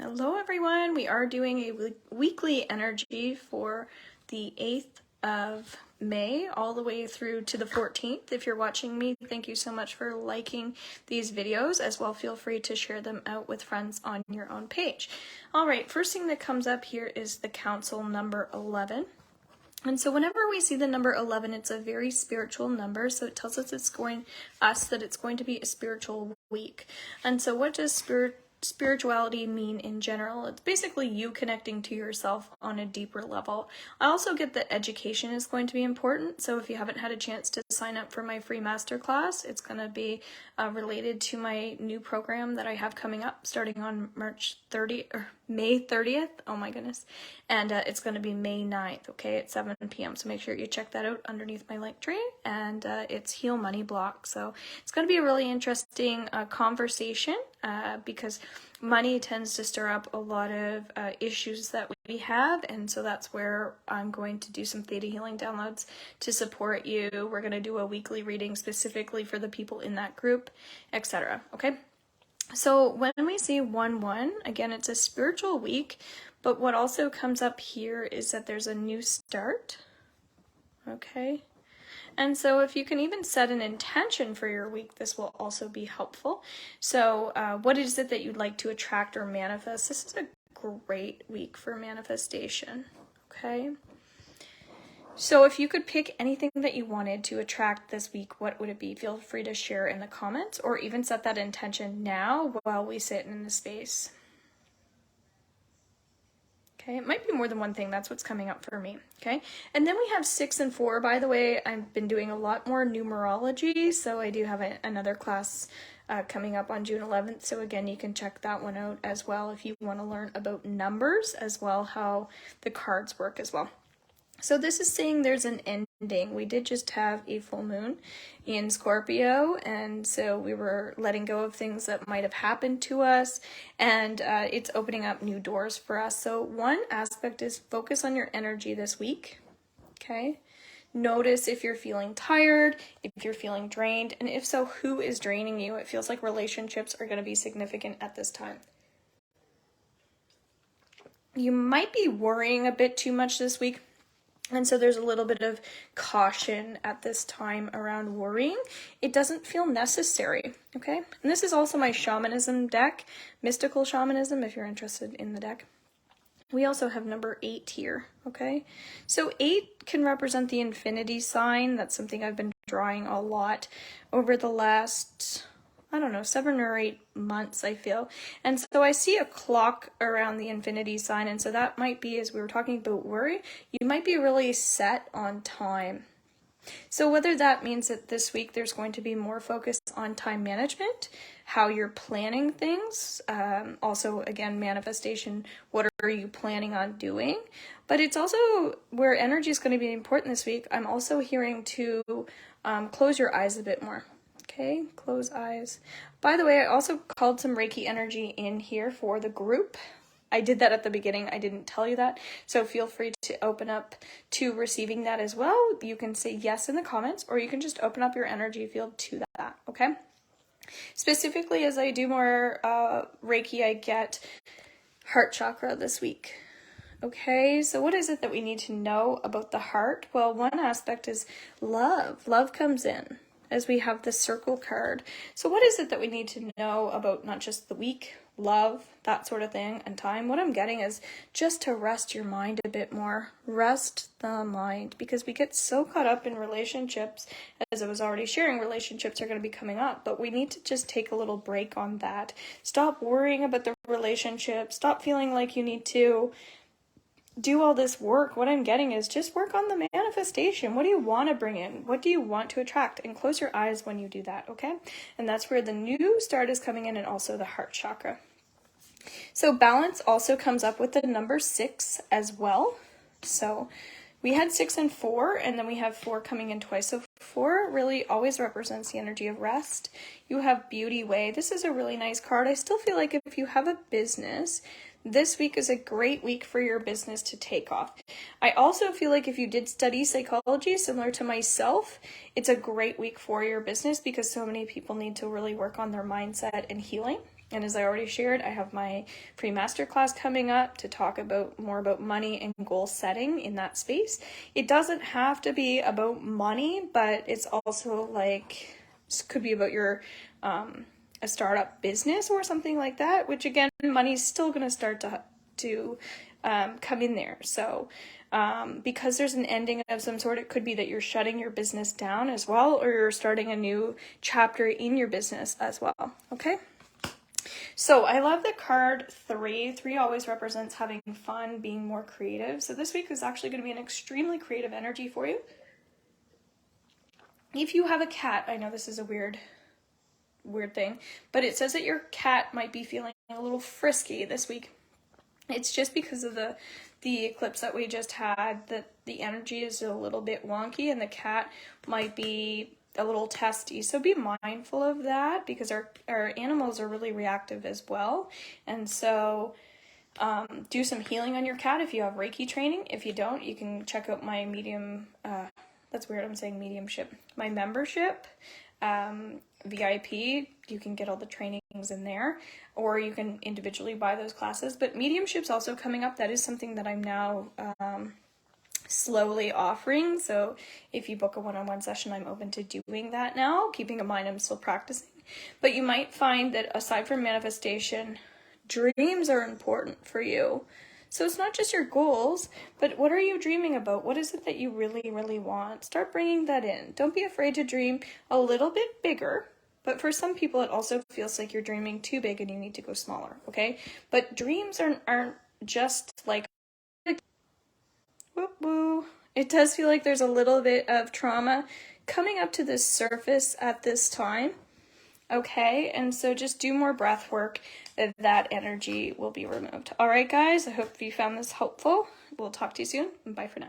Hello everyone, we are doing a weekly energy for the 8th of May all the way through to the 14th. If you're watching me, thank you so much for liking these videos. As well, feel free to share them out with friends on your own page. Alright, first thing that comes up here is the council number 11. And so whenever we see the number 11, it's a very spiritual number, so it tells us it's going to be a spiritual week. And so what does spirituality mean in general? It's basically you connecting to yourself on a deeper level. I also get that education is going to be important, so if you haven't had a chance to sign up for my free masterclass, it's going to be related to my new program that I have coming up starting on May 30th, oh my goodness, and it's going to be May 9th, okay, at 7 p.m. So make sure you check that out underneath my link tree, and it's Heal Money Block. So it's going to be a really interesting conversation because money tends to stir up a lot of issues that we have, and so that's where I'm going to do some theta healing downloads to support you. We're going to do a weekly reading specifically for the people in that group, etc. Okay? So when we see 1-1, again, it's a spiritual week, but what also comes up here is that there's a new start, okay? And so if you can even set an intention for your week, this will also be helpful. So what is it that you'd like to attract or manifest? This is a great week for manifestation, okay? So if you could pick anything that you wanted to attract this week, what would it be? Feel free to share in the comments or even set that intention now while we sit in the space. Okay, it might be more than one thing. That's what's coming up for me. Okay, and then we have 6 and 4. By the way, I've been doing a lot more numerology, so I do have another class coming up on June 11th. So again, you can check that one out as well if you want to learn about numbers as well, how the cards work as well. So this is saying there's an ending. We did just have a full moon in Scorpio, and so we were letting go of things that might have happened to us, and it's opening up new doors for us. So one aspect is focus on your energy this week, okay? Notice if you're feeling tired, if you're feeling drained, and if so, who is draining you? It feels like relationships are going to be significant at this time. You might be worrying a bit too much this week. And so there's a little bit of caution at this time around worrying. It doesn't feel necessary, okay? And this is also my shamanism deck, mystical shamanism, if you're interested in the deck. We also have number 8 here, okay? So 8 can represent the infinity sign. That's something I've been drawing a lot over the last, 7 or 8 months, I feel. And so I see a clock around the infinity sign, and so that might be, as we were talking about worry, you might be really set on time. So whether that means that this week there's going to be more focus on time management, how you're planning things, also, again, manifestation, what are you planning on doing? But it's also where energy is going to be important this week. I'm also hearing to close your eyes a bit more. Okay, close eyes. By the way, I also called some Reiki energy in here for the group. I did that at the beginning. I didn't tell you that. So feel free to open up to receiving that as well. You can say yes in the comments, or you can just open up your energy field to that, okay? Specifically, as I do more Reiki, I get heart chakra this week. Okay, so what is it that we need to know about the heart? Well, one aspect is love. Love comes in as we have the circle card. So what is it that we need to know about not just the week, love, that sort of thing, and time? What I'm getting is just to rest your mind a bit more. Rest the mind, because we get so caught up in relationships. As I was already sharing, relationships are going to be coming up, but we need to just take a little break on that. Stop worrying about the relationship. Stop feeling like you need to do all this work. What I'm getting is just work on the manifestation. What do you want to bring in? What do you want to attract? And close your eyes when you do that, okay? And that's where the new start is coming in, and also the heart chakra. So balance also comes up with the number 6 as well. So we had 6 and 4, and then we have 4 coming in twice. So 4 really always represents the energy of rest. You have Beauty Way. This is a really nice card. I still feel like if you have a business, this week is a great week for your business to take off. I also feel like if you did study psychology, similar to myself, it's a great week for your business because so many people need to really work on their mindset and healing. And as I already shared, I have my free masterclass coming up to talk about more about money and goal setting in that space. It doesn't have to be about money, but it's also like, this could be about your a startup business or something like that, which again, money's still going to start to come in there. So because there's an ending of some sort, it could be that you're shutting your business down as well, or you're starting a new chapter in your business as well. Okay. So I love the card 3. 3 always represents having fun, being more creative. So this week is actually going to be an extremely creative energy for you. If you have a cat, I know this is a weird thing, but it says that your cat might be feeling a little frisky this week. It's just because of the eclipse that we just had, that the energy is a little bit wonky and the cat might be a little testy. So be mindful of that, because our animals are really reactive as well. And so do some healing on your cat if you have Reiki training. If you don't, you can check out my that's weird, I'm saying mediumship. My membership, VIP, you can get all the trainings in there, or you can individually buy those classes. But mediumship's also coming up. That is something that I'm now slowly offering. So if you book a one-on-one session, I'm open to doing that now, keeping in mind I'm still practicing. But you might find that aside from manifestation, dreams are important for you. So it's not just your goals, but what are you dreaming about? What is it that you really, really want? Start bringing that in. Don't be afraid to dream a little bit bigger. But for some people, it also feels like you're dreaming too big and you need to go smaller, okay? But dreams aren't just like, whoop woo. It does feel like there's a little bit of trauma coming up to the surface at this time, okay? And so just do more breath work. That energy will be removed. All right, guys, I hope you found this helpful. We'll talk to you soon. Bye for now.